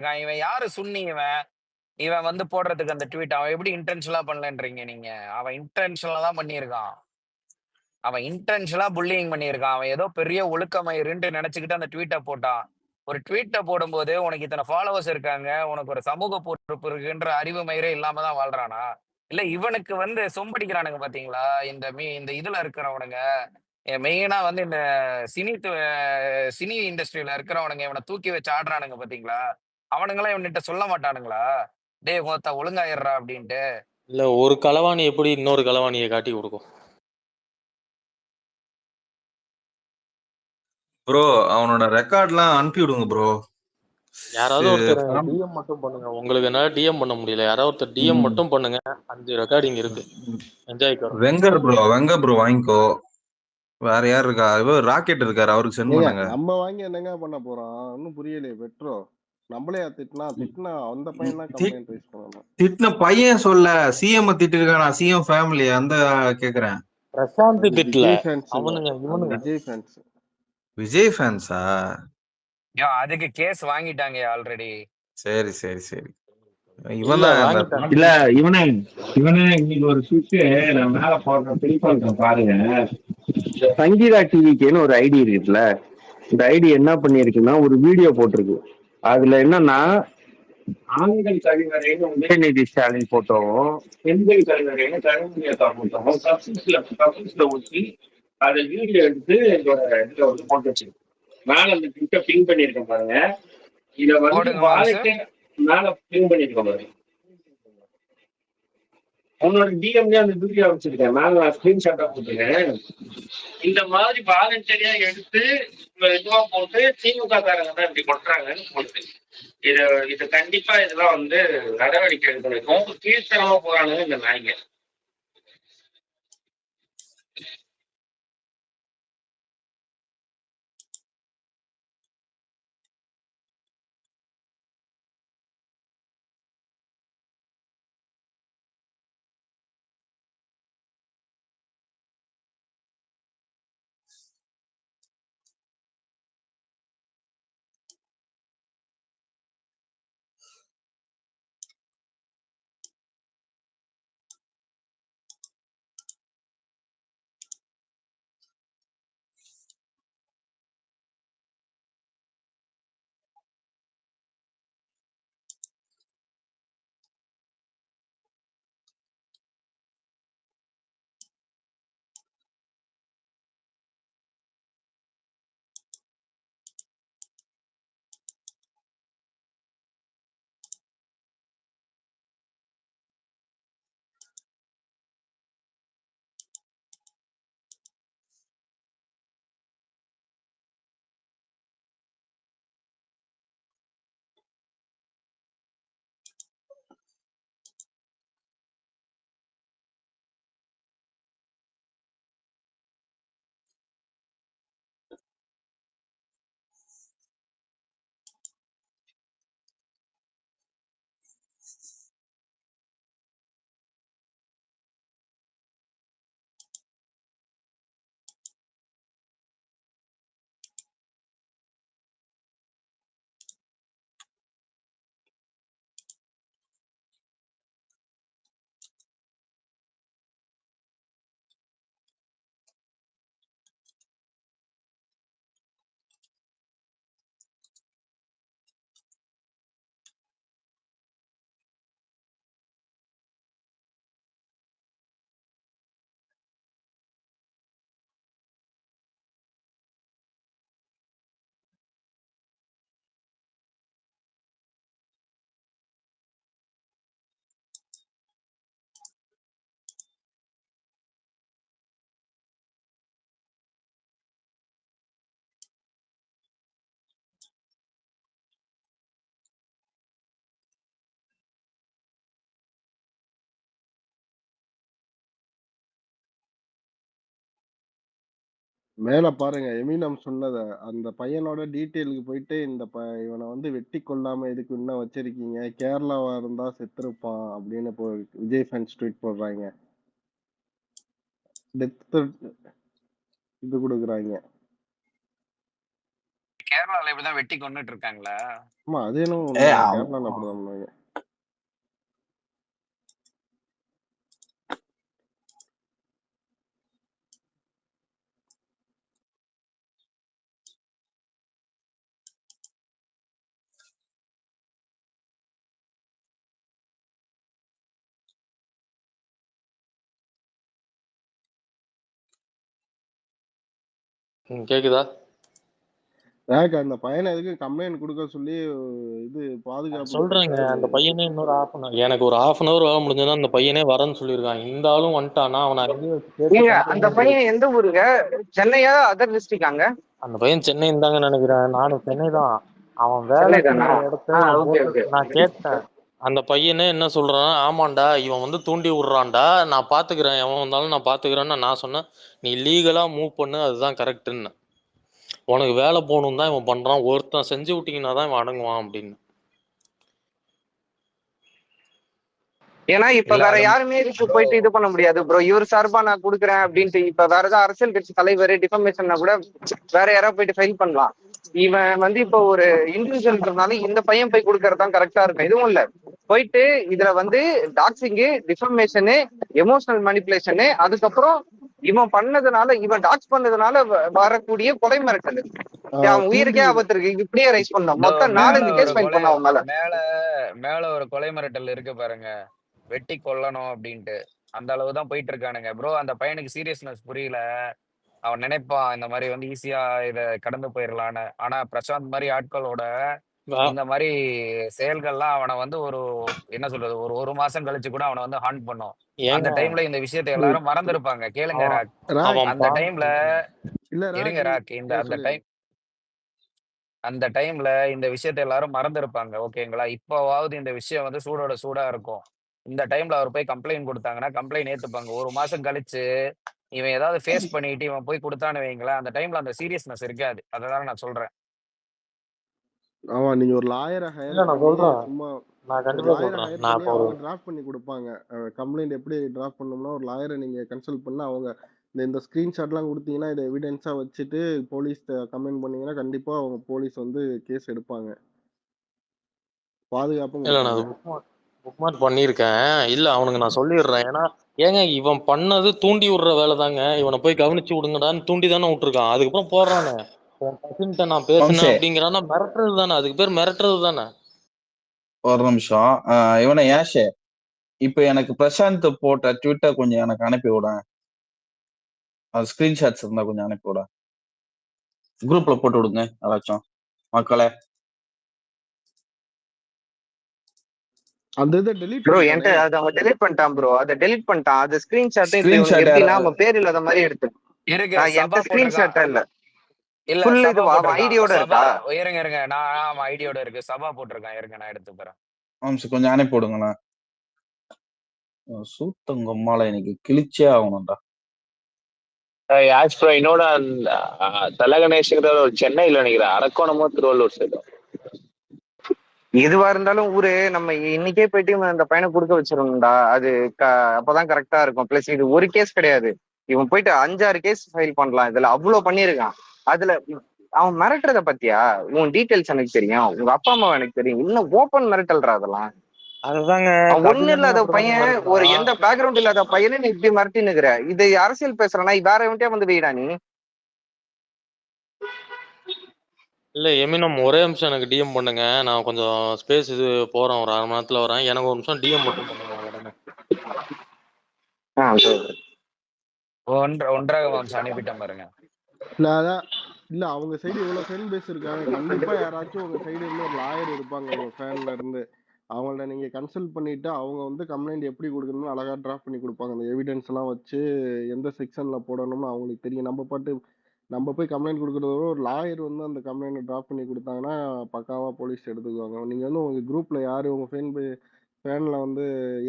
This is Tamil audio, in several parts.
இருக்கான். இவன் யாரு சுன்னி இவன்? இவன் வந்து போடுறதுக்கு அந்த ட்வீட் அவன் எப்படி இன்டென்ஷனலா பண்ணலன்றீங்க நீங்க? அவன் இன்டென்ஷனலா தான் பண்ணியிருக்கான். அவன் இன்டென்ஷனலா புல்லியிங் பண்ணியிருக்கான். அவன் ஏதோ பெரிய ஒழுக்கமயிருன்ட்டு நெனச்சுக்கிட்டு அந்த ட்வீட்ட போட்டான். ஒரு ட்வீட்ட போடும்போது, உனக்கு இத்தன ஃபாலோவர்ஸ் இருக்காங்க. உனக்கு ஒரு சமூக பொறுப்பு இருக்குன்ற அறிவு மயிரே இல்லாம தான் வாழ்றானா? இல்ல இவனுக்கு வந்து சொம்படிக்கிறானுங்க பாத்தீங்களா? இந்த இதுல இருக்கிறவனுங்க. மெயினா வந்து இந்த சினி இண்டஸ்ட்ரியில இருக்கிறவனுங்க இவன தூக்கி வச்சு ஆடுறானுங்க பாத்தீங்களா? அவனுங்கலாம் இவன்கிட்ட சொல்ல மாட்டானுங்களா? "டேய் ஒருத்தன் ஒழுங்கா இருடா" அப்படின்ட்டு. இல்ல ஒரு களவாணி எப்படி இன்னொரு களவாணியை காட்டி கொடுக்கும்? ப்ரோ அவனோட ரெக்கார்ட்லாம் அனுப்பி விடுங்க ப்ரோ. யாராவது ஒருத்தர் டிஎம் மட்டும் பண்ணுங்க. உங்களுக்கு என்னால டிஎம் பண்ண முடியல. யாராவது ஒருத்தர் டிஎம் மட்டும் பண்ணுங்க. 5 ரெக்கார்டிங் இருக்கு. என்ஜாய் கரும். வெங்கர் ப்ரோ வாங்கிக்கோ. வேற யார் இருக்கா? இவர் ராக்கெட் இருக்காரு, அவருக்கு சென்ட் பண்ணுங்க. நம்ம வாங்கி என்னங்க பண்ண போறோம்? இன்னும் புரியலையே பெட்ரோ. நம்மளே திட்டினா அந்த பையன் தான் கம்ப்ளைண்ட் ரைஸ் பண்ணணும். திட்டின பையன் சொல்ல சிஎம் திட்டிருக்கானா? சிஎம் ஃபேமிலி அந்த கேக்குறேன். பிரசாந்த் திட்டல. விஜய் ஃபேன்ஸ் அவனுங்க இவனுங்க. விஜய் ஃபேன்ஸ். விஜய் ஃபேன்ஸா? அதுக்கு கேஸ் வாங்கிட்டாங்க ஆல்ரெடி. சரி சரி சரி. இல்ல வாங்கிட்டாங்க. இல்ல இவனே இன்னைக்கு ஒரு சுவிட்ச் நான் மேல போடுற பிரிப்பாங்க பாருங்க. சங்கீதா டிவிக்குன்னு ஒரு ஐடி இருக்குல்ல, இந்த ஐடி என்ன பண்ணிருக்குன்னா ஒரு வீடியோ போட்டிருக்கு. அதுல என்னன்னா ஆண்கள் கழிவறைன்னு உதயநிதி ஸ்டாலின் போட்டோவும், பெண்கள் கழிவறைன்னு கருணாநிதி போட்டோவும் கப்பல்ஸ்ல ஊற்றி அதை வீடியோ எடுத்து இதோட இதுல வந்து போட்டு வச்சிருக்கு. மேல அந்த ட்விட்டை பின் பண்ணிருக்கேன் பாருங்க. இத வந்து போடுங்க மாம்சு. வாலண்டியர் மேல பின் பண்ணிருக்கேன் பாருங்க. உன்னோட டிஎம்லயே அந்த வீடியோ வச்சிருக்கேன். மேல நான் ஸ்கிரீன்ஷாட்டா போட்டுருக்கேன். இந்த மாதிரி வாலண்டியரியா எடுத்து இதுவா போட்டு திமுக காரங்க தான் இப்படி கொட்டுறாங்கன்னு போட்டு இது கண்டிப்பா இதெல்லாம் வந்து நடவடிக்கை எடுக்கணும். ரொம்ப கீழ்த்தனமா போறானுங்க இந்த நாய்ங்க. மேல பாருங்க எமினம் சொன்னத. அந்த பையனோட டீட்டெயிலுக்கு போயிட்டு இவனை வந்து வெட்டி கொல்லாம எதுக்கு இன்னும் வச்சிருக்கீங்க? கேரளாவா இருந்தா செத்துருப்பான் அப்படின்னு விஜய் ஃபேன்ஸ் ட்வீட் போடுறாங்க. டெத் இது கொடுக்குறாங்க. கேரளால இப்படிதான் வெட்டி கொன்னுட்டு இருக்காங்களா? ஆமா அது என்னவோ ஏ உண்மைதான், கேரளால அப்படிதான் பண்ணுவாங்க. கேக்குதா? எனக்கு அந்த பையனை எதுக்கு கம்ப்ளைண்ட் கொடுக்க சொல்லி இது பாதுகாப்பு சொல்றேங்க, போட்டு அந்த பையனே இன்னொரு எனக்கு ஒரு 1/2 வேலை முடிஞ்சதுன்னா அந்த பையனே வரேன்னு சொல்லியிருக்கான். இந்த ஆளும் வந்துட்டானா அவனை அங்கேயே வச்சு கேட்டு நீங்க அந்த கம்ப்ளைண்ட் பையன் எந்த ஊருங்க? சென்னையா அதர் டிஸ்ட்ரிக்டாங்க? அந்த பையன் சென்னை தாங்க நினைக்கிறேன். நானும் சென்னை தான். அவன் வேலை சென்னை தானா? செய்யற இடத்த நான் ஓகே போட்டு ஓகே. நான் கேட்டேன். அந்த பையனே என்ன சொல்றான், ஆமாண்டா இவன் வந்து தூண்டி விடுறான்டா, நான் பாத்துக்கிறேன், எவன் வந்தாலும் நான் பாத்துக்கிறேன்னு நான் சொன்னேன். நீ லீகலா மூவ் பண்ணு, அதுதான் கரெக்டுன்னு. உனக்கு வேலை போகணும் தான் இவன் பண்றான், ஒருத்தன் செஞ்சு விட்டீங்கன்னா தான் இவன் அடங்குவான் அப்படின்னு. ஏன்னா இப்ப இல்ல வேற அது யாருமே இதுக்கு ப்ரோ போயிட்டு இது பண்ண முடியாது ப்ரோ. இவர் சார்பா நான் கொடுக்குறேன் அப்படின்ட்டு இப்ப வேற ஏதாவது அரசியல் கட்சி தலைவர் டிஃபர்மேஷன்னா கூட வேற யாராவது போயிட்டு ஃபைல் பண்ணலாம். இவன் வந்து இப்போ ஒரு இண்டிவிஜுவல்ன்றதுனால இந்த பையன் போய் கொடுக்கறது தான் கரெக்டா இருக்கும். எதுவும் இல்ல, போயிட்டு இதுல வந்து டாக்ஸிங்கு, டிஃபர்மேஷனு, எமோஷனல் மேனிப்புலேஷனு, அதுக்கப்புறம் இவன் பண்ணதுனால, இவன் டாக்ஸ் பண்ணதுனால வரக்கூடிய கொலை மிரட்டல், அவன் தூண்டி உயிருக்கே விடு. ஆபத்து இருக்கு, இப்படியே ரைஸ் பண்ணோம். இதோ மொத்தம் மேல 4 ஒரு கேஸ் ஃபைல் கொலை பண்ண அவன் மேல. மேல மேல ஒரு கொலை மிரட்டல் இருக்கு பாருங்க, வெட்டி கொல்லணும் அப்படின்ட்டு. அந்த அளவு தான் போயிட்டு இருக்கானுங்க ப்ரோ. அந்த பையனுக்கு சீரியஸ்னஸ் புரியல. அவன் நினைப்பான் இந்த மாதிரி வந்து ஈஸியா இதை கடந்து போயிடலான்னு. ஆனா பிரசாந்த் மாதிரி ஆட்களோட வே- இந்த மாதிரி செயல்கள்லாம் அவனை வந்து ஒரு என்ன சொல்றது, ஒரு ஒரு மாசம் கழிச்சு கூட அவனை வந்து ஹாண்ட் பண்ணும். அந்த ஏங்க டைம்ல இந்த விஷயத்தை எல்லாரும் மறந்துருப்பாங்க. கேளுங்க அவன் ராக். ராக் அவன் அந்த பா டைம்ல இல்ல ராக் இருங்க நீ ராக், இந்த அந்த சொல்லிடு. டைம் அந்த டைம்ல இந்த விஷயத்தை எல்லாரும் மறந்துருப்பாங்க. ஓகேங்களா? இப்போவாவது இந்த விஷயம் வந்து சூடோட சூடா இருக்கும். இந்த டைம்ல அவர் போய் கம்ப்ளைண்ட் கொடுத்தாங்கன்னா கம்ப்ளைண்ட் ஏத்துப்பாங்க. ஒரு மாசம் கழிச்சு இவன் ஏதாவது ஃபேஸ் பண்ணிட்டு இவன் போய் கொடுத்தான்னு வைங்களேன், அந்த டைம்ல அந்த சீரியஸ்னஸ் இருக்காது. அதனால நான் சொல்றேன். ஆமா நீங்க ஒரு லாயரை ஹையர் இல்ல நான் பண்ணி சொல்றேன், சும்மா நான் ஒரு கண்டிப்பா லாயரை சொல்றேன். ஹையர் நான் பண்ணி இப்போ அவங்க டிராஃப்ட் பண்ணி கொடுப்பாங்க. கம்ப்ளைண்ட் எப்படி டிராஃப்ட் பண்ணணும்னா ஒரு லாயரை நீங்க கன்சல்ட் பண்ண அவங்க இந்த ஸ்கிரீன்ஷாட்லாம் கொடுத்தீங்கன்னா இதை எவிடன்ஸா வச்சுட்டு போலீஸ் கம்ப்ளைண்ட் பண்ணீங்கன்னா கண்டிப்பா அவங்க போலீஸ் வந்து கேஸ் எடுப்பாங்க, பாதுகாப்பும் இல்ல நான் கொடுப்பாங்க. புக் மார்க் பண்ணியிருக்கேன். இல்ல அவனுக்கு நான் சொல்லிடுறேன். ஏன்னா ஏங்க இவன் பண்ணது தூண்டி விடுற வேலை தாங்க. இவனை போய் கவனிச்சு விடுங்கடான்னு தூண்டி தானே விட்டுருக்கான். அதுக்கப்புறம் போடுறானே, உன் கசின்ட்ட நான் பேசினேன் வம்சே அப்படிங்கிறான்னா மிரட்டுறது தானே, அதுக்கு பேர் மிரட்டுறது தானே. ஒரு நிமிஷம். இவனை ஏஷே இப்ப எனக்கு பிரசாந்த் போட்ட ட்விட்டர் கொஞ்சம் எனக்கு அனுப்பி விட, அது ஸ்கிரீன்ஷாட்ஸ் இருந்தா கொஞ்சம் அனுப்பி விட, குரூப்ல போட்டு விடுங்க யாராச்சும் மக்களே. அந்த இதை டெலீட் ப்ரோ பண்ணிட்டானே. என்கிட்ட அதை அவன் டெலிட் பண்ணிட்டான் ப்ரோ. அதை டெலிட் பண்ணிட்டான். அது ஸ்கிரீன்ஷாட்டும் இப்ப இவனுக்கு ஸ்கிரீன்ஷாட் எப்படின்னா அவன் பேர் இல்லாத மாதிரி எடுத்து இருக்கு, என்கிட்ட சபா போட்டிருக்கான். ஸ்கிரீன்ஷாட்டா இல்ல, இல்ல ஃபுல் சபா இதுவா அவன் போட்டிருக்கான். ஐடியோட சபா இருக்கா? இருங்க இருங்க, நான் அவன் ஐடியோட இருக்கு. சபா போட்டிருக்கான், இருங்க நான் எடுத்து போறேன். வம்சே கொஞ்சம் அனுப்பி விடுங்களேன். சூத்தங்கம்மால எனக்கு கிழிச்சே ஆகணும்டா. ஆஸ் ப்ரோ என்னோட தல கணேஷ்ங்கிற ஒரு சென்னையில் நினைக்கிறேன், அரக்கோணமோ திருவள்ளூர் சைடும். எதுவா இருந்தாலும் ஊரு நம்ம இன்னைக்கே போயிட்டு இவன் அந்த பையனை கொடுக்க வச்சிடணும்டா. அது அப்பதான் கரெக்டா இருக்கும். பிளஸ் இது ஒரு கேஸ் கிடையாது, இவன் போயிட்டு 5-6 கேஸ் ஃபைல் பண்ணலாம். இதுல அவ்வளவு பண்ணியிருக்கான். அதுல அவன் மிரட்டுறத பத்தியா? உன் டீட்டெயில்ஸ் எனக்கு தெரியும், உங்க அப்பா அம்மா எனக்கு தெரியும், இன்னும் ஓப்பன் மிரட்டல்றா அதெல்லாம். அதுதாங்க அவன் ஒண்ணு கபிலனும் இல்லாத அப்படிதாங்க பையன், ஒரு மிரட்டுறான். எந்த பேக்ரவுண்ட் இல்லாத பையனை நீ இப்படி மிரட்டினுக்குற. இது அரசியல் பேசுறனா? வேற எவன்ட்டே வந்து வெயிடா நீ. இல்ல எமினம் ஒரே நிமிஷம் எனக்கு டிஎம் பண்ணுங்க. நான் கொஞ்சம் ஸ்பேஸ் இது போறேன், ஒரு 1/2 மணி நேரத்துல வரேன். எனக்கு ஒரு நிமிஷம் டிஎம் மட்டும் பண்ணுங்க உடனே. சரி. ஒன்றரை வம்சம் அனுப்பிட்டேன் பாருங்க. இல்ல அதான் இல்ல அவங்க சைடு இவ்வளவு ஃபேன் பேஸ் இருக்காங்க, கண்டிப்பா யாராச்சும் உங்க சைடு இருந்து ஒரு லாயர் இருப்பாங்க உங்க ஃபேன்ல இருந்து. அவங்கள்ட்ட நீங்க கன்சல்ட் பண்ணிட்டு அவங்க வந்து கம்ப்ளைண்ட் எப்படி கொடுக்கணும்னு அழகா டிராஃப்ட் பண்ணி கொடுப்பாங்க. அந்த எவிடன்ஸ் எல்லாம் வச்சு எந்த செக்ஷன்ல போடணும்னு அவங்களுக்கு தெரியும். நம்ம பாட்டு நம்ம போய் கம்ப்ளைண்ட் கொடுக்கறத விட ஒரு லாயர் வந்து அந்த கம்ப்ளைண்ட் டிராஃப்ட் பண்ணி கொடுத்தாங்கன்னா பக்காவா போலீஸ் எடுத்துக்குவாங்க. நீங்க வந்து உங்க குரூப்ல யாரு உங்க ஃபேன்ல வந்து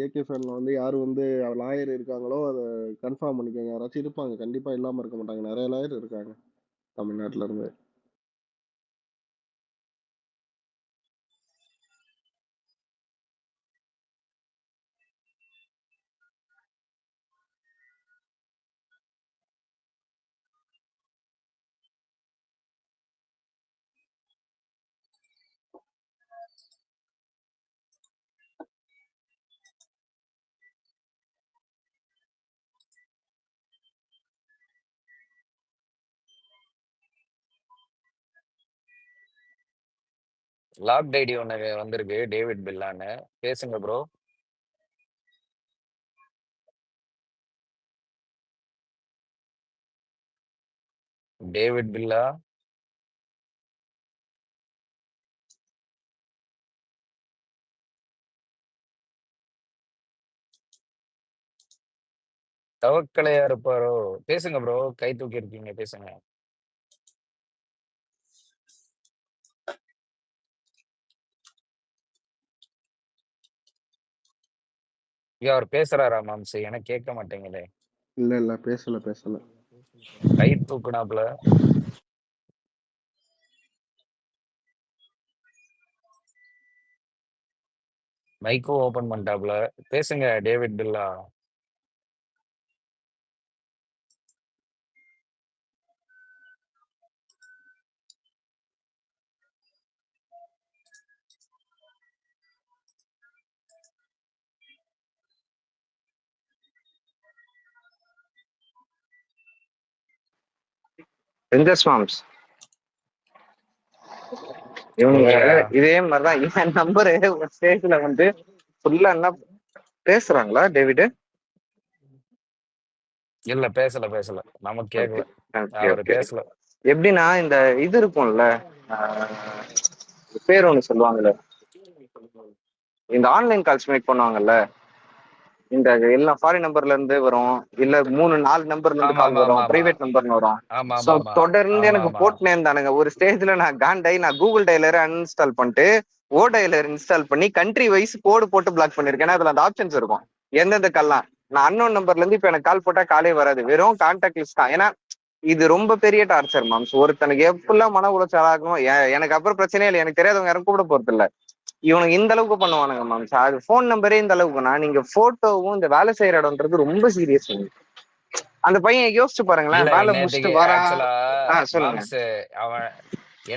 ஏகே ஃபேன்ல வந்து யாரு வந்து லாயர் இருக்காங்களோ அதை கன்ஃபார்ம் பண்ணிக்கோங்க. யாராச்சும் இருப்பாங்க, கண்டிப்பா இல்லாம இருக்க மாட்டாங்க, நிறைய லாயர் இருக்காங்க தமிழ்நாட்டுல இருந்து. லாக்ட் ஐடி ஒண்ணு வந்திருக்கு டேவிட் பில்லான்னு. பேசுங்க ப்ரோ. டேவிட் பில்லா. தவக்கலையா இருப்பாரோ? பேசுங்க ப்ரோ. கை தூக்கி இருக்கீங்க, பேசுங்க. ஐயா அவர் பேசுறாரா மாம்சு? எனக்கு கேட்க மாட்டேங்குதே. இல்ல பேசல. கை தூக்குனாப்ல. மைக்கும் ஓபன் பண்ணிட்டாப்ல. பேசுங்க டேவிட் பில்லா. வெங்கஸ் மாம்ஸ் இவனுங்க சொல்லுங்கய்யா. இதே மாதிரிதான் என் நம்பரு ஒரு ஸ்டேஜ்ல வந்து ஃபுல்லா என்ன பேசுறாங்களா டேவிட்? இல்ல பேசல. நமக்கு ஓகே கேட்கல. ஓகே அவரு ஓகே. பேசல. எப்படின்னா இந்த இது இருக்கும்ல, ஆஹ், பேர் ஒண்ணு சொல்லுவாங்கல்ல, இந்த ஆன்லைன் கால்ஸ் மேக் பண்ணுவாங்கல்ல, இந்த எல்லாம் ஃபாரின் நம்பர்ல இருந்து வரும், இல்ல 3-4 நம்பர்ல இருந்து ஆமா கால் ஆமா வரும், ஆமா ஆமா பிரைவேட் நம்பர்னு வரும். ஆமா ஸோ ஆமா ஆமா தொடர்ந்து ஆமா எனக்கு ஆமா. போட்டுனே இருந்தானுங்க. ஒரு ஸ்டேஜ்ல நான் காண்டாயி நான் கூகுள் டயலரை அன்இன்ஸ்டால் பண்ணிட்டு ஓ டயலர் இன்ஸ்டால் பண்ணி கண்ட்ரி வைஸ் கோடு போட்டு பிளாக் பண்ணிருக்கேன். ஏன்னா அதுல அந்த ஆப்ஷன்ஸ் இருக்கும் எந்தெந்த கால்லாம். நான் அன்னோன் நம்பர்ல இருந்து இப்ப எனக்கு கால் போட்டா காலே வராது, வெறும் கான்டாக்ட் லிஸ்ட் தான். ஏன்னா இது ரொம்ப பெரிய டார்ச்சர் மாம்ஸ். ஒருத்தனுக்கு எப்படிலாம் மன உளைச்சல் ஆகும், எனக்கு அப்புறம் பிரச்சனையே இல்லை, எனக்கு தெரியாதவங்க யாரும் கூட போறது இல்ல. இவனுக்கு இந்த அளவுக்கு பண்ணுவானுங்க மாம்ஸ். அது போன் நம்பரே இந்த அளவுக்குனா நீங்க போட்டோவும் இந்த வேலை செய்யற இடம்ன்றது ரொம்ப சீரியஸ். அந்த பையன் யோசிச்சு இல்ல பாருங்களேன், வேலை முடிச்சுட்டு நேத்துக்கு வரா. ஆக்சுவலா சொல்லுங்க. மாம்ஸ் அவன்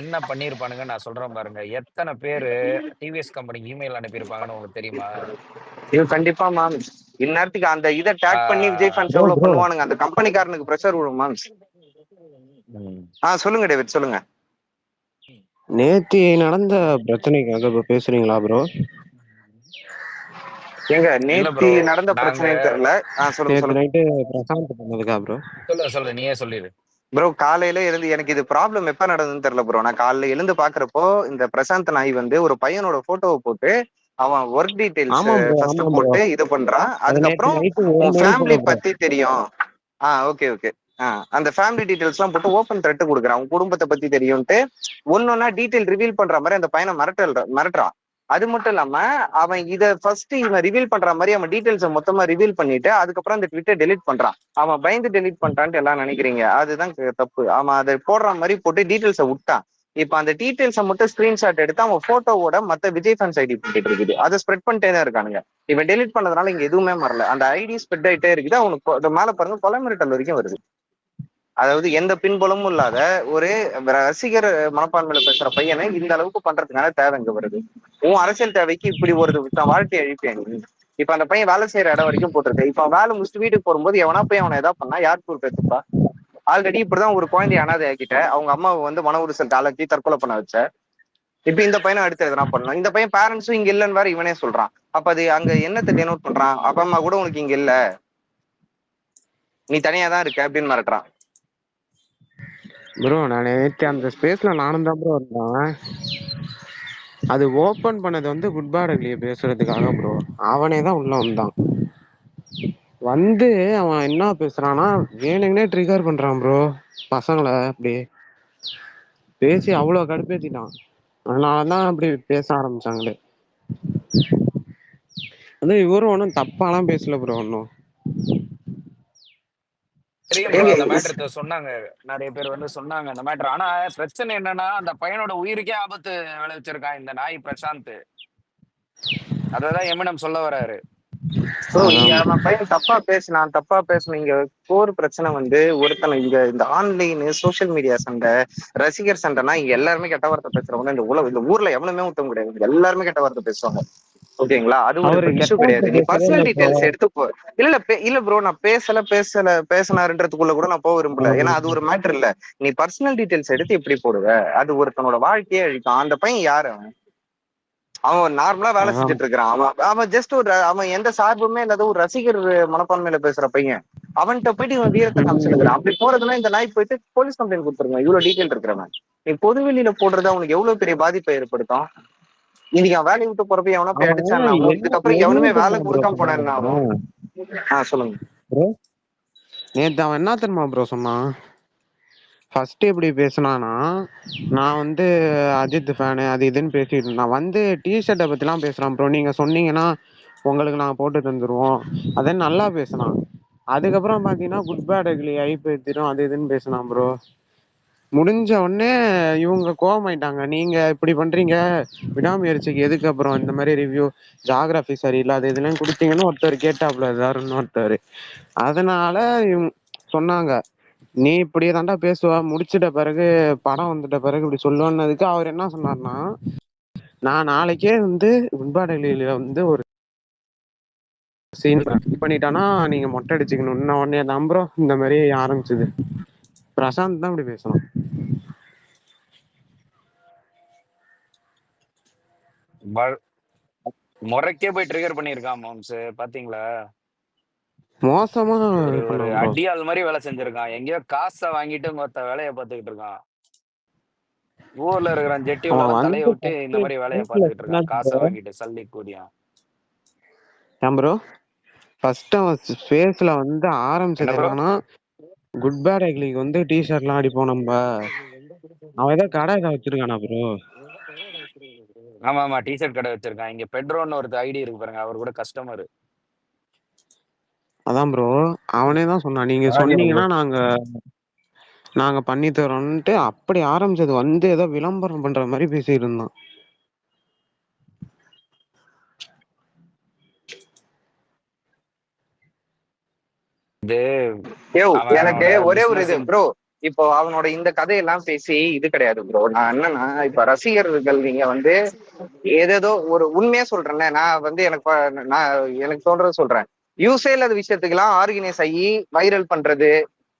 என்ன பண்ணிருப்பானுங்க நான் சொல்றேன் பாருங்க. எத்தனை பேரு டிவிஎஸ் கம்பெனிக்கு இமெயில் அனுப்பியிருப்பாங்கன்னு உங்களுக்கு தெரியுமா? இது கண்டிப்பா மேம். இந்நேரத்துக்கு அந்த இதை டேக் பண்ணி விஜய் ஆஹ் ஃபேன்ஸ் ப்ரோ எவ்வளவு ப்ரோ பண்ணுவானுங்க, அந்த கம்பெனிக்காரனுக்கு ப்ரெஷர் விடும் மேம். உம். சொல்லுங்க டேவிட், சொல்லுங்க. நேத்தி நடந்த பிரச்சனைக்காக இப்போ பேசுறீங்களா ப்ரோ? எங்க இல்ல நேத்தி ப்ரோ. நடந்த நாங்க பிரச்சனைன்னு தெரியல. சொல்லுங்க நேற்று சொல்லுங்க. நைட்டு பிரசாந்த் பண்ணதுக்கா ப்ரோ? சொல்லு நீயே சொல்லிடு. ப்ரோ காலையில எழுந்து எனக்கு இது ப்ராப்ளம் எப்ப நடந்ததுன்னு தெரியல ப்ரோ. நான் காலையில எழுந்து பாக்குறப்போ இந்த பிரசாந்த் நாய் வந்து ஒரு பையனோட போட்டோவை போட்டு அவன் ஒர்க் டீடைல்ஸ் ஃபர்ஸ்ட் ஆமா ப்ரோ. போட்டு இது பண்றான். அது நேற்று அதுக்கப்புறம் நைட்டு 1 உன் மணி போல ஃபேமிலி ப்ரோ. பத்தி தெரியும். Okay okay. அந்த ஃபேமிலி டீடைல்ஸ் எல்லாம் போட்டு ஓப்பன் த்ரெட் கொடுக்குறான், உன் குடும்பத்தை பத்தி தெரியும்ட்டு ஒன்னொன்னா டீடைல் ரிவீல் பண்ற மாதிரி அந்த பையனை மிரட்டுறான். அது மட்டும் இல்லாம அவன் இதை ஃபர்ஸ்ட் இவன் ரிவீல் பண்ற மாதிரி அவன் டீடைல்ஸை மொத்தமா ரிவீல் பண்ணிட்டு அதுக்கப்புறம் அந்த ட்விட்டர் டெலிட் பண்றான். அவன் பயந்து டெலிட் பண்றான்ட்டு எல்லாம் நினைக்கிறீங்க, அதுதான் தப்பு. அவன் அதை போடுற மாதிரி போட்டு டீடைல்ஸை விட்டான். இப்ப அந்த டீடைல்ஸை மட்டும் ஸ்கிரீன்ஷாட் எடுத்து அவன் போட்டோவோட மத்த விஜய் ஃபேன்ஸ் ஐடி போட்டுட்டு இருக்குது, அதை ஸ்ப்ரெட் பண்ணிட்டே தான் இருக்கானுங்க. இவன் டெலிட் பண்ணதுனால இங்க எதுவுமே வரல, அந்த ஐடி ஸ்ப்ரெட் ஆயிட்டே இருக்குது. அவனுக்கு மேல பாருங்க கொலை மிரட்டல் வரைக்கும் வருது. அதாவது எந்த பின்புலமும் இல்லாத ஒரு ரசிகர் மனப்பான்மையில பேசுற பையனை இந்த அளவுக்கு பண்றதுக்கான தேவை இங்க வருது. உன் அரசியல் தேவைக்கு இப்படி ஒரு வாழ்க்கையை அழிப்பேன் நீ. இப்ப அந்த பையன் வேலை செய்யற இடம் வரைக்கும் போட்டிருக்கு. இப்ப வேலை முடிச்சுட்டு வீட்டுக்கு போகும்போது எவனா போய் அவனை ஏதாவது பண்ணா யார் பொறுப்பேற்றுப்பா? ஆல்ரெடி இப்படிதான் ஒரு குழந்தைய அனாதை ஆக்கிட்ட, அவங்க அம்மாவை வந்து மன உறுத்தல் ஆளாக்கி தற்கொலை பண்ண வச்ச. இப்ப இந்த பையனை அடுத்து எதனா பண்ணணும். இந்த பையன் பேரண்ட்ஸும் இங்க இல்லைன்னு வேற இவனே சொல்றான். அப்ப அது அங்க என்னத்தை டெனோட் பண்றான்? அப்பா அம்மா கூட உனக்கு இங்க இல்ல, நீ தனியா தான் இருக்க அப்படின்னு மிரட்டுறான். ப்ரோ நான் நேற்று அந்த ஸ்பேஸ்ல நானும் தான் ப்ரோ இருந்தேன். அது ஓப்பன் பண்ணது வந்து குட் பாடலியை பேசுறதுக்காக ப்ரோ. அவனே தான் உள்ள வந்தான். வந்து அவன் என்ன பேசுறான்னா வேணுங்கனே ட்ரிகர் பண்றான் ப்ரோ பசங்களை. அப்படி பேசி அவ்வளோ கடுப்பேத்திட்டான். அதனால தான் அப்படி பேச ஆரம்பிச்சாங்களே. அது இவரும் ஒன்றும் தப்பாலாம் பேசல ப்ரோ ஒன்றும். தெரியும் ப்ரோ. எங்க அந்த மேட்டர் சொன்னாங்க, நிறைய பேர் வந்து சொன்னாங்க அந்த மேட்டர். ஆனா பிரச்சனை என்னன்னா அந்த பையனோட உயிருக்கே ஆபத்து விளைவிச்சிருக்கான் இந்த நாய் பிரசாந்த். அததான் எமினம் சொல்ல வர்றாரு. இங்க அதான் அவன் பையன் தப்பா பேசினான். இங்க கோர் பிரச்சனை வந்து ஒருத்தனை இங்க இந்த ஆன்லைன் சோசியல் மீடியா சண்டை, ரசிகர் சண்டைனா இங்க எல்லாருமே கெட்ட வார்த்தை பேசுறவங்க இந்த ஊர்ல எவனுமே ஊத்தம் கிடையாது, எல்லாருமே கெட்ட வார்த்தை பேசுவாங்க. ஓகேங்களா? அது ஒரு அவரு இஷ்யூ கெட்ட வார்த்தை கிடையாது. நீ பேசவே பர்சனல் இல்லை ப்ரோ. டீடைல்ஸ் எடுத்து போ. இல்ல ப்ரோ, நான் பேசினாருன்றதுக்குள்ள கூட நான் போக விரும்பல. ஏன்னா அது ஒரு மேட்டர் இல்ல. நீ பர்சனல் டீடைல்ஸ் எடுத்து எப்படி போடுவ? அது ஒருத்தனோட வாழ்க்கையே அழிக்கும். அந்த பையன் யாரு? அவன் நார்மலா வேலை அதான் செஞ்சுட்டு இருக்கிறான். அவன் ஜஸ்ட் அவன் எந்த சார்புமே இல்லாத ஒரு ரசிகர் மனப்பான்மையில பேசுற பையன். அவன்கிட்ட போயிட்டு இவன் வீரத்தை காமிச்சிருக்கிறான். அப்படி போறதுன்னா இந்த நாய் போயிட்டு போலீஸ் கம்ப்ளைண்ட் கொடுத்துருங்க. இவ்வளவு டீட்டெயில் இருக்கிறவன் நீ பொதுவெளியில போடுறது அவனுக்கு எவ்வளவு பெரிய பாதிப்பை ஏற்படுத்தும். இன்னைக்கு அவன் வேலையை விட்டு போறப்ப எவனா போய் அவன் அடிச்சான் ஆகும். என்ன இதுக்கப்புறம் எது எவனுமே வேலை தெரியுமா ப்ரோ கொடுக்காம போனா என்ன ஆகும்? சொன்னான் சொல்லுங்க. ப்ரோ? நேத்து அவன் என்ன தெரியுமா ப்ரோ சொன்னான்? ஃபர்ஸ்ட் எப்படி பேசினானா, நான் வந்து அஜித் ஃபேனு அது இதுன்னு பேசிட்டு இருந்தான். வந்து டிஷர்ட்டை பத்திலாம் பேசுறான் ப்ரோ. நீங்க சொன்னீங்கன்னா உங்களுக்கு நாங்க போட்டு தந்துருவோம். அதே நல்லா பேசினான். அதுக்கப்புறம் பாத்தீங்கன்னா குட் பேட் அக்லி ஐப் ஏத்திரும் அது இதுன்னு பேசினான் ப்ரோ. முடிஞ்ச உடனே இவங்க கோவமாயிட்டாங்க. நீங்க இப்படி பண்றீங்க, விடாமுயற்சிக்கு எதுக்கு அப்புறம் இந்த மாதிரி ரிவ்யூ, ஜாகிரபி சரியில்லை அது இதெல்லாம் கொடுத்தீங்கன்னு ஒருத்தர் கேட்டாப்ல எல்லாருன்னு ஒருத்தர். அதனால இவங்க சொன்னாங்க, நீ இப்படியே தாண்டா பேசுவ, முடிச்சிட்ட பிறகு படம் வந்துட்ட பிறகு இப்படி சொல்லுவன்னதுக்கு அவர் என்ன சொன்னார்னா, நான் நாளைக்கே வந்து குட்பாடலியில வந்து ஒரு சீன் பண்ணிட்டானா நீங்க மொட்டை அடிச்சுக்கணும். இன்னும் உடனே தான் ப்ரோ இந்த மாதிரி ஆரம்பிச்சது. பிரசாந்த் தான் இப்படி பேசணும். முறைக்கே போய் ட்ரிகர் பண்ணியிருக்கான் மாம்ஸ், பாத்தீங்களா? மோசமா ஒரு இது ஒரு பண்ணான் ப்ரோ. அடியாள் மாதிரி வேலை செஞ்சிருக்கான். எங்கேயோ காசை வாங்கிட்டு மொத்த வேலையை பார்த்துக்கிட்டு இருக்கான். ஊர்ல இருக்கிற ஜெட்டி அவன் உள்ளதான் தலையை வந்து விட்டு இந்த மாதிரி வேலையை ஃபர்ஸ்ட் பார்த்துக்கிட்டு இருக்கான். காசை வாங்கிட்டு சல்லி கூடியான். ஏன் ப்ரோ ஃபர்ஸ்ட் அவன் ஃபேஸ்ல வந்து என்ன ஆரம்பிச்சது ப்ரோ? என்னன்னா, குட் பேட் அக்லிக்கு வந்து டிஷர்ட்லாம் அடிப்போம் நம்ம. அவன் ஏதோ கடை வச்சிருக்கானா ப்ரோ? ஆமா ஆமா, டிஷர்ட் கடை வச்சிருக்கான். இங்க பெட்ரோன்னு ஒரு ஐடி இருக்கு பாருங்க, அவர் கூட கஸ்டமர். அதான் ப்ரோ, அவனே தான் சொன்னான், நீங்க சொன்னீங்கன்னா நாங்க நாங்க பண்ணி தரோம்ட்டு. அப்படி ஆரம்பிச்சது வந்து ஏதோ விளம்பரம் பண்ற மாதிரி பேசிட்டு இருந்தான். இது யோ எனக்கு அவனோட ஒரே ஒரு இது பிசினஸிங். ப்ரோ. இப்போ அவனோட இந்த கதையெல்லாம் பேசி இது கிடையாது ப்ரோ. நான் என்னன்னா இப்ப ரசிகர்கள் நீங்க வந்து ஏதேதோ ஒரு உண்மையா சொல்றேன்ல. நான் வந்து நான் எனக்கு தோன்றதை சொல்றேன். யூஸே இல்லாத விஷயத்துக்கெல்லாம் ஆர்கனைஸ் ஆகி வைரல் பண்றது,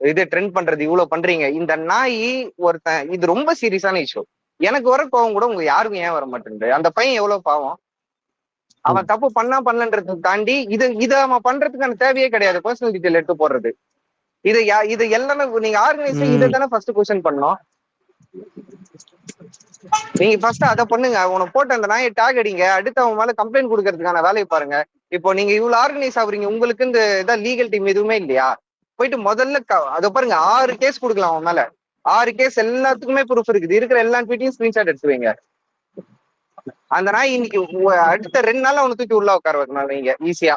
இது ட்ரெண்ட் பண்றது, இவ்வளவு பண்றீங்க. இந்த நாய் ஒருத்தன் இது ரொம்ப சீரியஸான இஷ்யூ. எனக்கு வர கோவம் கூட உங்க யாருக்கும் ஏன் வர மாட்டேங்குது? அந்த பையன் எவ்வளவு பாவம். அவன் தப்பு பண்ணலன்றதை தாண்டி இதை அவன் பண்றதுக்கான தேவையே கிடையாது. பர்சனல் டீட்டெயில் எடுத்து போடுறது இது எல்லாமே நீங்க ஆர்கனைஸ் இதை தானே ஃபர்ஸ்ட் கொஸ்டின் பண்ணோம். நீங்க ஃபர்ஸ்ட் அதை பண்ணுங்க. உனக்கு போட்டு அந்த நாயை டாக் அடிங்க, அடுத்து அவன் மேல கம்ப்ளைண்ட் கொடுக்கறதுக்கான வேலையை பாருங்க. இப்போ நீங்க இவ்வளவு ஆர்கனைஸ் ஆகுறீங்க, உங்களுக்கு இந்த இதான் லீகல் டீம் எதுவுமே இல்லையா? போயிட்டு முதல்ல அதை பாருங்க, 6 கேஸ் கொடுக்கலாம் அவன் மேல. 6 கேஸ் எல்லாத்துக்குமே ப்ரூஃப் இருக்குது. இருக்கிற எல்லா ட்வீட்டையும் ஸ்கிரீன்ஷாட் எடுத்து வைங்க. அந்த நாய் இன்னைக்கு அடுத்த 2 நாள் அவனை தூக்கி உள்ள உட்கார வைக்கணும் நீங்க ஈஸியா.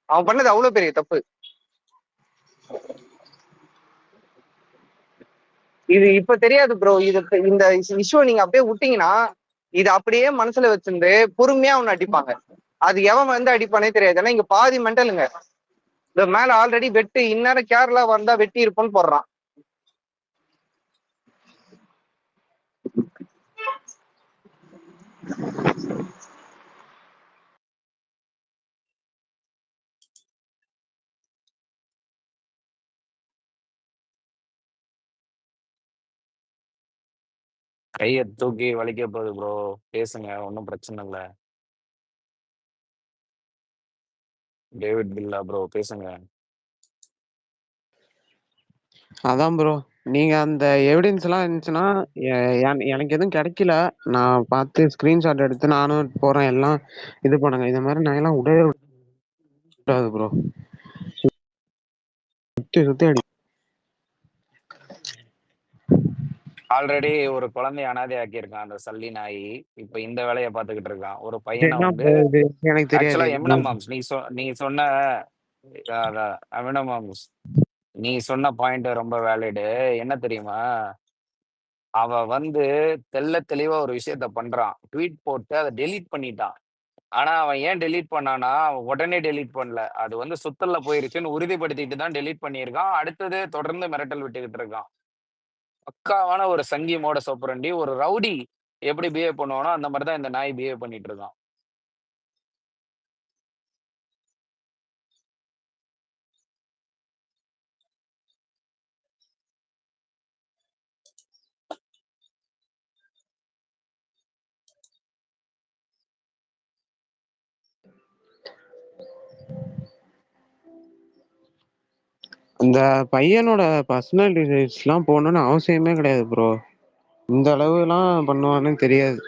அவன் பண்ணது அவ்வளவு பெரிய தப்பு. இது இப்ப தெரியாது ப்ரோ. இந்த இஷ்யூ நீங்க அப்படியே விட்டீங்கன்னா இது அப்படியே மனசுல வச்சிருந்து பொறுமையா அவனை அடிப்பாங்க. அது எவன் வந்து அடிப்பானே தெரியாது. ஏன்னா இங்க பாதி மெண்டலுங்க. இந்த மேல ஆல்ரெடி வெட்டு, இந்நேரம் கேரளா வந்தா வெட்டி இருப்போம்னு போடுறான். கையை தூக்கி வலிக்க போகுது ப்ரோ. பேசுங்க, ஒன்றும் பிரச்சனை இல்லை. டேவிட் பில்லா ப்ரோ, பேசுங்க. அதான் ப்ரோ, நீங்க அந்த எவிடன்ஸ் எல்லாம் இருந்துச்சுன்னா எனக்கு எதுவும் கிடைக்கல. நான் பார்த்து ஸ்கிரீன்ஷாட் எடுத்து நானும் போறேன். எல்லாம் இது பண்ணுங்க. இந்த மாதிரி நான் எல்லாம் விடவே விடாது ப்ரோ. சுத்தி சுத்தி அடி. ஆல்ரெடி ஒரு குழந்தைய அனாதை ஆக்கியிருக்கான் அந்த சல்லி நாய். இப்ப இந்த வேலையை பார்த்துக்கிட்டு இருக்கான். ஒரு பையனை என்ன வந்து bro இது? எனக்கு தெரியாது. ஆக்சுவலா எம்என்எம் மாம்ஸ், நீ சொன்ன எம்என்எம் மாம்ஸ், நீ சொன்ன பாயிண்ட் ரொம்ப வேலிடு. என்ன தெரியுமா, அவ வந்து தெள்ள தெளிவா ஒரு விஷயத்த பண்றான். ட்வீட் போட்டு அதை டெலீட் பண்ணிட்டான். ஆனா அவன் ஏன் டெலீட் பண்ணானா, அவன் உடனே டெலீட் பண்ணல. அது வந்து சுத்தல்ல போயிருச்சுன்னு உறுதிப்படுத்திட்டு தான் டெலீட் பண்ணியிருக்கான். அடுத்தது தொடர்ந்து மிரட்டல் விட்டுக்கிட்டு இருக்கான். பக்காவான ஒரு சங்கி மோட சோப்பரண்டி. ஒரு ரவுடி எப்படி பிஹேவ் பண்ணுவானோ அந்த மாதிரி தான் இந்த நாய் பிஹேவ் பண்ணிட்டு இருக்கான். இந்த பையனோட பர்சனல் டீடைல்ஸ்லாம் போகணுன்னு அவசியமே கிடையாது ப்ரோ. இந்த அளவுலாம் பண்ணுவான்னு தெரியாது.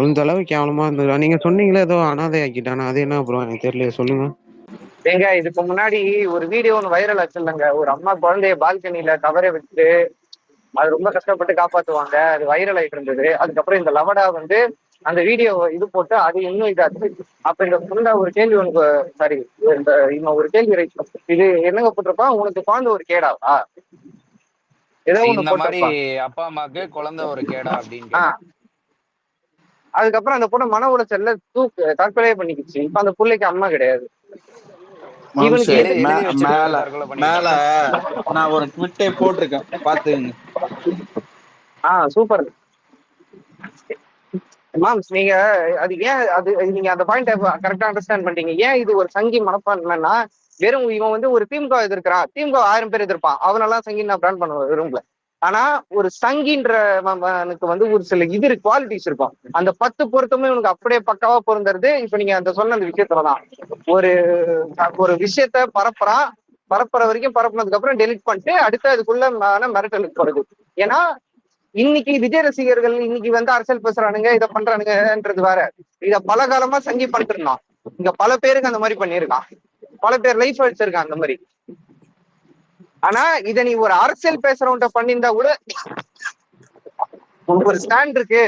இந்த அளவு கேவலமா இருந்தது. நீங்க சொன்னீங்களே ஏதோ அனாதை ஆக்கிட்டானா, அது என்ன ப்ரோ எனக்கு தெரியல, சொல்லுங்க. ஏங்க இதுக்கு முன்னாடி ஒரு வீடியோ ஒன்று வைரல் ஆச்சு இல்லைங்க, ஒரு அம்மா குழந்தைய பால்கனியில தவற விட்டு அது ரொம்ப கஷ்டப்பட்டு காப்பாத்துவாங்க, அது வைரல் ஆயிட்டு இருந்தது. அதுக்கப்புறம் இந்த லவடா வந்து அந்த வீடியோ இது போட்டு அது இன்னும் இதாச்சு. அப்ப இந்த புள்ள ஒரு கேள்வி உனக்கு, சாரி, இந்த இவன் ஒரு கேள்வி ரைட், இது என்னங்க போட்டிருப்பான், உனக்கு குழந்தை ஒரு கேடாவா, ஏதோ ஒண்ணு இந்த மாதிரி போட்டிருப்பான். அப்பா அம்மாக்கு குழந்தை ஒரு கேடா அப்படின்னு ஆஹ் கேட்டான். அதுக்கப்புறம் அந்த பொண்ணு மன உளைச்சல்ல தற்கொலையே பண்ணிக்கிச்சு. இப்ப அந்த பிள்ளைக்கு அம்மா கிடையாது. இவனுக்கு மாம்சே எழுதி எழுதி வச்சுட்டு மேல தற்கொலை மேல பண்ணிக்கிட்டான். நான் ஒரு ட்விட்டே போட்டிருக்கேன் பாத்துங்க. Super moms. நீங்க அது ஏன் அது நீங்க அந்த பாயிண்ட் கரெக்டா அண்டர்ஸ்டாண்ட் பண்ணிட்டீங்க. ஏன் இது ஒரு சங்கி மனப்பான்மைன்னா, வெறும் இவன் வந்து ஒரு திமுக எதிர்க்கிறான், திமுக 1000 பேர் எதிர்ப்பான், அவனெல்லாம் சங்கி நான் பிராண்ட் பண்ண விரும்பல. ஆனா ஒரு சங்கின்றவனுக்கு வந்து ஒரு சில இது குவாலிட்டிஸ் இருக்கும். அந்த 10 பொருத்தமே உனக்கு அப்படியே பக்காவா பொருந்துறது. இப்ப நீங்க அந்த சொன்ன அந்த விஷயத்துலதான் ஒரு ஒரு விஷயத்த பரப்புற வரைக்கும் பரப்புனதுக்கு அப்புறம் டெலிட் பண்ணிட்டு அடுத்து அதுக்குள்ள மிரட்டலுக்கு வருது. ஏன்னா இன்னைக்கு விஜய் ரசிகர்கள் இன்னைக்கு வந்து அரசியல் பேசுறானுங்க, இதை பண்றானுங்கன்றது வேற. இத பல காலமா சங்கி பண்ணிட்டு இருந்தான். இங்க பல பேருக்கு அந்த மாதிரி பண்ணியிருக்கான், பல பேர் லைஃப் அடிச்சிருக்கான் அந்த மாதிரி. ஆனா இத நீ ஒரு அரசியல் பேசுறவன்ட்ட பண்ணியிருந்தா கூட உனக்கு ஒரு ஸ்டாண்ட் இருக்கு,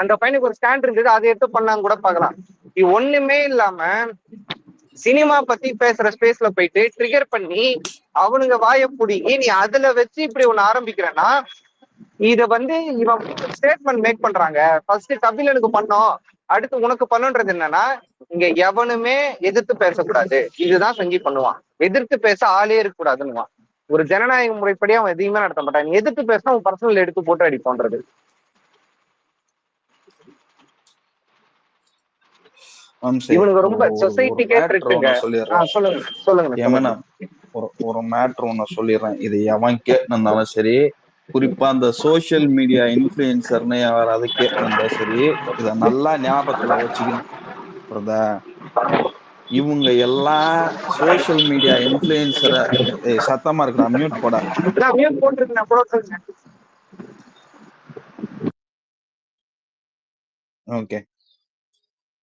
அந்த பையனுக்கு ஒரு ஸ்டாண்ட் இருக்குது, அதை எடுத்து பண்ணாங்க கூட பாக்கலாம். இது ஒண்ணுமே இல்லாம சினிமா பத்தி பேசுற ஸ்பேஸ்ல போயிட்டு ட்ரிகர் பண்ணி அவனுங்க வாய புடிங்கி நீ அதுல வச்சு இப்படி ஒண்ணு ஆரம்பிக்கிறேன்னா, இத வந்து இவன் ஸ்டேட்மெண்ட் மேக் பண்றாங்க. ஃபர்ஸ்ட் கபிலனுக்கு பண்ணோம், அடுத்து உனக்கு பண்ணுன்றது என்னன்னா, இங்க எவனுமே எதிர்த்து பேசக்கூடாது, இதுதான் சங்கி பண்ணுவான். எதிர்த்து பேச ஆளே இருக்கக்கூடாதுன்னுவான். ஒரு ஜனநாயக முறைப்படி அவன் எதையுமே நடத்த மாட்டான். நீ எதிர்த்து பேசினா அவன் பர்சனல் எடுத்து போட்டு அடிப்போன்றது. மாம்சே இவனுக்கு ரொம்ப ஒரு சொசைட்டிக்கே மேட்ரு இருக்குங்க. ஒண்ணு சொல்லிடுறேன். சொல்லுங்க சொல்லுங்க ஏமனா சொல்லுங்க. ஒரு மேட்ரு ஒண்ணு சொல்லிடுறேன். இது எவன் கேட்டுனாலும் சரி, குறிப்பா அந்த சோசியல் மீடியா இன்ஃபுளுசர்னு யாராவது கேட்டுனா சரி, இத நல்லா ஞாபகத்துல வச்சுக்கணும் பிரதா. இவங்க எல்லாம் சோசியல் மீடியா இன்ஃபுளுசரை சத்தமா இருக்கிறா, மியூட் போட. நான் மியூட் போட்டிருக்கேன், போட்டுருங்க. ஓகே,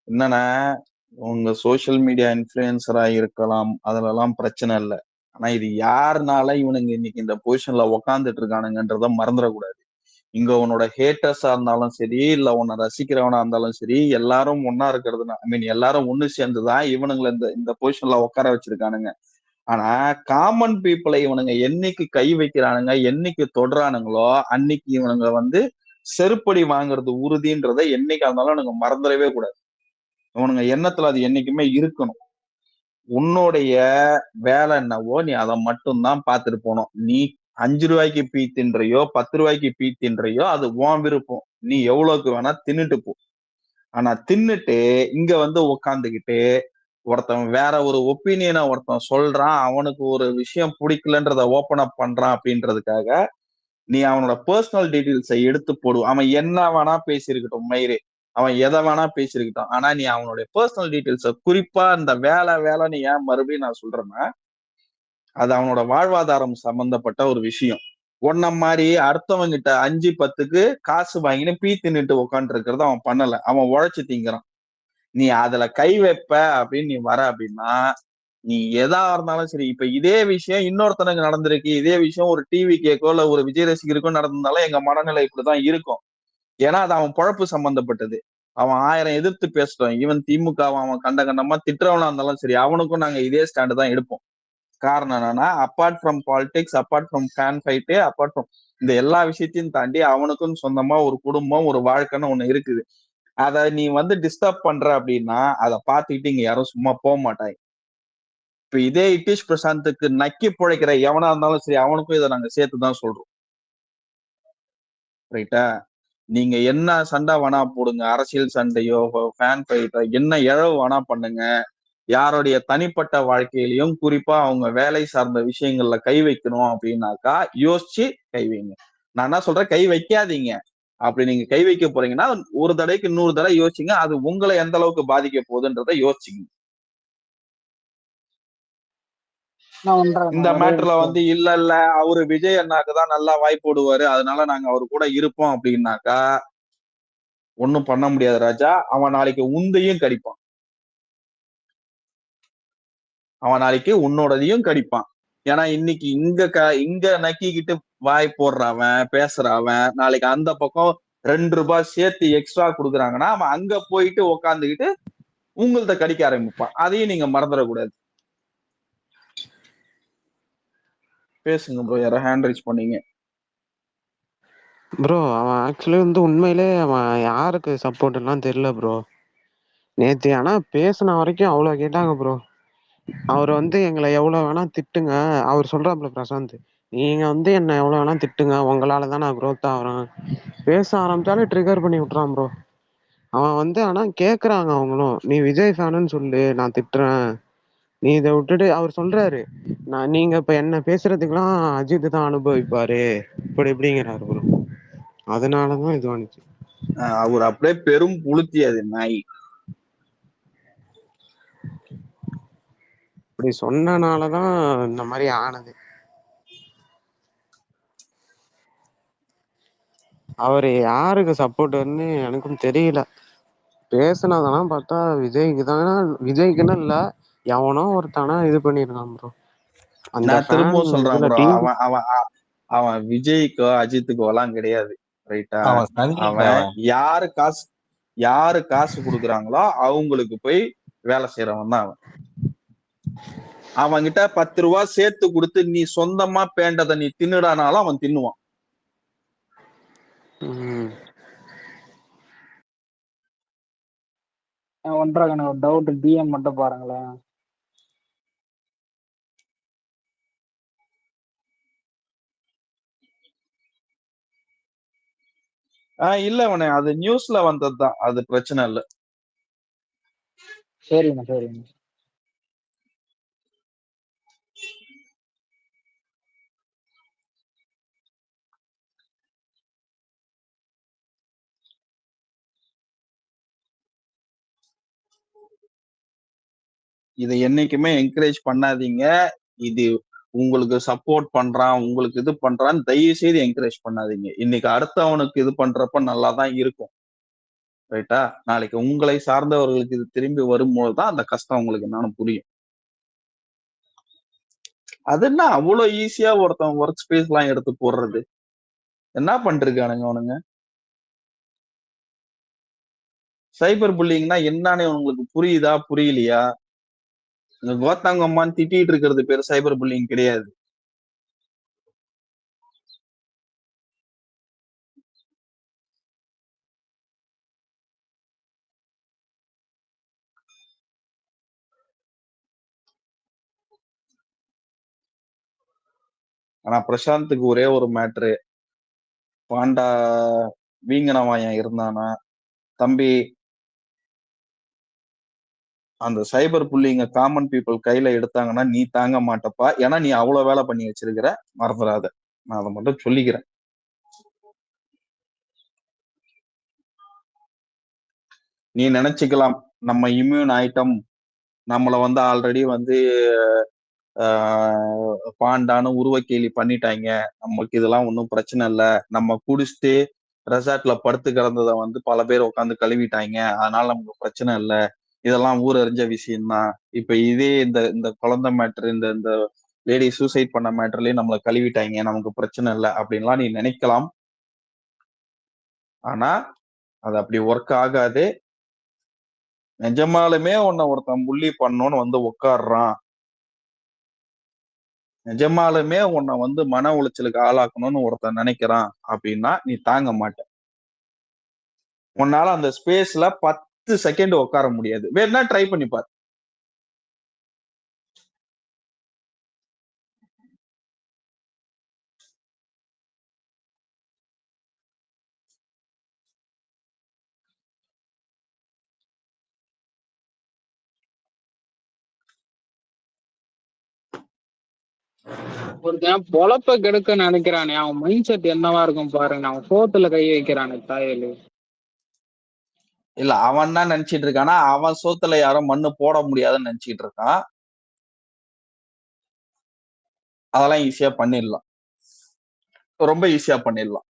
என்னன்னா உங்க சோசியல் மீடியா இன்ஃபுளுசரா இருக்கலாம், அதுலலாம் பிரச்சனை இல்லை. ஆனா இது யாருனால இவனுங்க இன்னைக்கு இந்த பொசிஷன்ல உக்காந்துட்டு இருக்கானுங்கன்றத மறந்துடக்கூடாது. இங்க உன்னோட ஹேட்டர்ஸா இருந்தாலும் சரி, இல்ல உன்னை ரசிக்கிறவனா இருந்தாலும் சரி, எல்லாரும் ஒன்னா இருக்கிறது, ஐ மீன் எல்லாரும் ஒண்ணு சேர்ந்துதான் இவனுங்களை இந்த இந்த பொசிஷன்ல உட்கார வச்சிருக்கானுங்க. ஆனா காமன் பீப்புளை இவனுங்க என்னைக்கு கை வைக்கிறானுங்க, என்னைக்கு தொடுறானுங்களோ அன்னைக்கு இவனுங்க வந்து செருப்படி வாங்குறது உறுதின்றதை என்னைக்கா இருந்தாலும் எனக்கு மறந்துடவே கூடாது. இவனுங்க எண்ணத்துல அது என்னைக்குமே இருக்கணும். உன்னுடைய வேலை என்னவோ நீ அதை மட்டும்தான் பார்த்துட்டு போனோம். நீ 5 ரூபாய்க்கு பீ தின்றையோ 10 ரூபாய்க்கு பீ தின்றையோ அது உன் விருப்பம். நீ எவ்வளவுக்கு வேணா தின்னுட்டு போ. ஆனா தின்னுட்டு இங்க வந்து உக்காந்துக்கிட்டு ஒருத்தன் வேற ஒரு ஒப்பீனியனை ஒருத்தன் சொல்றான், அவனுக்கு ஒரு விஷயம் பிடிக்கலன்றத ஓப்பன் அப் பண்றான் அப்படின்றதுக்காக நீ அவனோட பர்சனல் டீட்டெயில்ஸை எடுத்து போடு. அவன் என்ன வேணா பேசியிருக்கட்டும் மயிறு, அவன் எதை வேணா பேசியிருக்கட்டும். ஆனா நீ அவனுடைய பர்சனல் டீட்டெயில்ஸை, குறிப்பா இந்த வேலைன்னு ஏன் மறுபடியும் நான் சொல்றேன்னா, அது அவனோட வாழ்வாதாரம் சம்பந்தப்பட்ட ஒரு விஷயம். ஒன்ன மாதிரி அடுத்தவங்கிட்ட 5-10க்கு காசு வாங்கின்னு பீ தின்னுட்டு உட்காந்து இருக்கிறத அவன் பண்ணல, அவன் உழைச்சு திங்கிறான். நீ அதுல கை வைப்ப அப்படின்னு நீ வர அப்படின்னா, நீ எதா இருந்தாலும் சரி. இப்ப இதே விஷயம் இன்னொருத்தனுக்கு நடந்திருக்கு, இதே விஷயம் ஒரு டிவி கேக்கோ இல்ல ஒரு விஜய் ரசிகருக்கோ நடந்திருந்தாலும் எங்க மனநிலை இப்படிதான் இருக்கும். ஏன்னா அது அவன் பொழப்பு சம்பந்தப்பட்டது. அவன் 1000 எதிர்த்து பேசுறான், ஈவன் திமுக அவன் கண்டமா திட்டுறவனா இருந்தாலும் சரி, அவனுக்கும் நாங்க இதே ஸ்டாண்டு தான் எடுப்போம். காரணம் என்னன்னா, apart from politics, apart from fan fight, apart from இந்த எல்லா விஷயத்தையும் தாண்டி அவனுக்கும் சொந்தமா ஒரு குடும்பம், ஒரு வாழ்க்கைன்னு ஒண்ணு இருக்குது. அத நீ வந்து டிஸ்டர்ப் பண்ற அப்படின்னா அதை பார்த்துக்கிட்டு இங்க யாரும் சும்மா போக மாட்டாங்க. இப்ப இதே இட்டிஷ் பிரசாந்துக்கு நக்கி பிழைக்கிற எவனா இருந்தாலும் சரி, அவனுக்கும் இதை நாங்க சேர்த்துதான் சொல்றோம். ரைட்டா? நீங்க என்ன சண்டை வேணா போடுங்க, அரசியல் சண்டையோ ஃபேன் ஃபைட்டோ என்ன இழவு வேணா பண்ணுங்க, யாருடைய தனிப்பட்ட வாழ்க்கையிலையும் குறிப்பா அவங்க வேலை சார்ந்த விஷயங்கள்ல கை வைக்கணும் அப்படின்னாக்கா யோசிச்சு கை வைங்க. நான் என்ன சொல்றேன், கை வைக்காதீங்க. அப்படி நீங்க கை வைக்க போறீங்கன்னா ஒரு தடவைக்கு 100 தடவை யோசிச்சுங்க, அது உங்களை எந்த அளவுக்கு பாதிக்க போகுதுன்றதை யோசிச்சுங்க. நான் ஒன்றரை இந்த ஒரே மேட்டர்ல நிமிஷம். வந்து இல்ல அவரு விஜய் அண்ணாக்கு தான் நல்லா வாய்ப்பு போடுவாரு, அதனால நாங்க அவரு கூட இருப்போம் அப்படின்னாக்கா ஒண்ணும் பண்ண முடியாது ராஜா. அவன் நாளைக்கு உந்தையும் கடிப்பான், அவன் நாளைக்கு உன்னோடதையும் கடிப்பான். ஏன்னா இன்னைக்கு இங்க நக்கிக்கிட்டு வாய் போடுறவன் பேசுறவன் நாளைக்கு அந்த பக்கம் 2 ரூபாய் சேர்த்து எக்ஸ்ட்ரா கொடுக்குறாங்கன்னா அவன் அங்க போயிட்டு உக்காந்துக்கிட்டு உங்கள்ட்ட கடிக்க ஆரம்பிப்பான். அதையும் நீங்க மறந்துடக்கூடாது. பேசுங்க ப்ரோ, யாரோ ஹேண்ட் ரைஸ் பண்ணீங்க. ப்ரோ அவன் ஆக்சுவலி வந்து உண்மையிலே அவன் யாருக்கு சப்போர்ட் எல்லாம் தெரியல ப்ரோ. நேத்து ஆனா பேசின வரைக்கும் அவ்வளவு கேட்டாங்க ப்ரோ. அவர் வந்து எங்களை எவ்வளவு வேணா திட்டுங்க. அவர் சொல்றாப்ல பிரசாந்த், நீங்க வந்து என்ன எவ்வளவு வேணா திட்டுங்க, உங்களால தான் நான் growth ஆகுறேன். பேச ஆரம்பிச்சாலே ட்ரிகர் பண்ணி விட்டுறான் ப்ரோ. அவன் வந்து ஆனா கேக்குறாங்க அவங்களும், நீ விஜய் ஃபேனுன்னு சொல்லு, நான் திட்டுறேன். நீ இதை விட்டுட்டு அவர் சொல்றாரு, நீங்க இப்ப என்ன பேசுறதுக்கெல்லாம் அஜித் தான் அனுபவிப்பாரு இப்படி இப்படிங்கிறாரு ப்ரோ. அதனாலதான் இது வந்துச்சு. அவர் அப்படியே பெரும் புளுத்தி அது நாய். இப்படி சொன்னனாலதான் இந்த மாதிரி ஆனது. அவரு யாருக்கு சப்போர்ட்னு எனக்கும் தெரியல. பேசுனதெல்லாம் பார்த்தா விஜய்க்கு தானே, விஜய்க்குன்னு இல்ல, எவனோ ஒருத்தானா இது பண்ணிருக்கான் ப்ரோ. அந்த நான் ஃபேன் திரும்பவும் சொல்றேன் இதுல ப்ரோ, டீம். அவன் அவன் அவன் விஜய்க்கோ அஜித்துக்கோ எல்லாம் கிடையாது, ரைட்டா? அவன் சங்கிங்க அவன் அவன். யாரு காசு கொடுக்குறாங்களோ அவங்களுக்கு போய் வேலை செய்யறவன் தான் அவன். அவன்கிட்ட 10 ரூபாய் சேர்த்து கொடுத்து நீ சொந்தமா பேண்டதை நீ தின்னுடானாலும் அவன் தின்னுவான். ஒன்றரை எனக்கு ஒரு டவுட், டிஎம் மட்டும் பாருங்களேன். இல்ல அவனே, அது நியூஸ்ல வந்ததுதான், அது பிரச்சனை இல்ல. சரிண்ணா சரிண்ணா. இதை என்னைக்குமே என்கரேஜ் பண்ணாதீங்க. இது உங்களுக்கு சப்போர்ட் பண்றான், உங்களுக்கு இது பண்றான்னு தயவு செய்து என்கரேஜ் பண்ணாதீங்க. இன்னைக்கு அடுத்தவனுக்கு இது பண்றப்ப நல்லா தான் இருக்கும், ரைட்டா? நாளைக்கு உங்களை சார்ந்தவர்களுக்கு இது திரும்பி வரும்போதுதான் அந்த கஷ்டம் உங்களுக்கு என்னன்னு புரியும். அது என்ன அவ்வளவு ஈஸியா ஒருத்தன் ஒர்க் ஸ்பேஸ் எல்லாம் எடுத்து போடுறது? என்ன பண்ணிருக்கானுங்க அவனுங்க? சைபர் புல்லிங்னா என்னன்னு உங்களுக்கு புரியுதா புரியலையா? இந்த கோத்தாங்கம்மான்னு திட்டிட்டு இருக்கிறது பேர் சைபர் புல்லிங் கிடையாது. ஆனா பிரசாந்துக்கு ஒரே ஒரு மேட்ரு, பாண்டா வீங்கனவாயன் இருந்தானா, தம்பி அந்த சைபர் புல்லிங்க காமன் பீப்புள் கையில எடுத்தாங்கன்னா நீ தாங்க மாட்டப்பா. ஏன்னா நீ அவ்வளவு வேலை பண்ணி வச்சிருக்கிற, மறந்துடாத. நான் அதை மட்டும் சொல்லிக்கிறேன். நீ நினைச்சுக்கலாம் நம்ம இம்யூன் ஐட்டம், நம்மள வந்து ஆல்ரெடி வந்து பாண்டான்னு உருவக்கேலி பண்ணிட்டாங்க, நமக்கு இதெல்லாம் ஒன்றும் பிரச்சனை இல்லை, நம்ம குடிச்சிட்டு ரெசார்ட்ல படுத்து கிடந்ததை வந்து பல பேர் உட்காந்து கழுவிட்டாங்க, அதனால நமக்கு பிரச்சனை இல்லை, இதெல்லாம் ஊரறிஞ்ச விஷயம்தான். இப்ப இதே இந்த இந்த குழந்தை மேட்ரு, இந்த இந்த லேடி சூசைட் பண்ண மேட்டர்லயும் நம்மளை கழுவிட்டாங்க, நமக்கு பிரச்சனை இல்லை அப்படின்லாம் நீ நினைக்கலாம். ஆனா அது அப்படி ஒர்க் ஆகாது. நிஜமாலுமே உன்னை ஒருத்தன் புள்ளி பண்ணணும்னு வந்து உட்காடுறான், நிஜமாலுமே உன்னை வந்து மன உளைச்சலுக்கு ஆளாக்கணும்னு ஒருத்தன் நினைக்கிறான் அப்படின்னா நீ தாங்க மாட்ட. உன்னால அந்த ஸ்பேஸ்ல 10 செகண்ட் உட்கார முடியாது. வேணா ட்ரை பண்ணி பாரு. ஒருத்தன் பொழப்ப கெடுக்க நினைக்கிறானே, அவன் மைண்ட் செட் என்னவா இருக்கும் பாருங்க. அவன் சோத்துல கை வைக்கிறானே தாயலு. இல்ல அவன் தான் நினைச்சிட்டு இருக்கானா, அவன் சோத்துல யாரும் மண்ணு போட முடியாதுன்னு நினைச்சிட்டு இருக்கான். அதெல்லாம் ஈஸியா பண்ணிடலாம், ரொம்ப ஈஸியா பண்ணிடலாம்.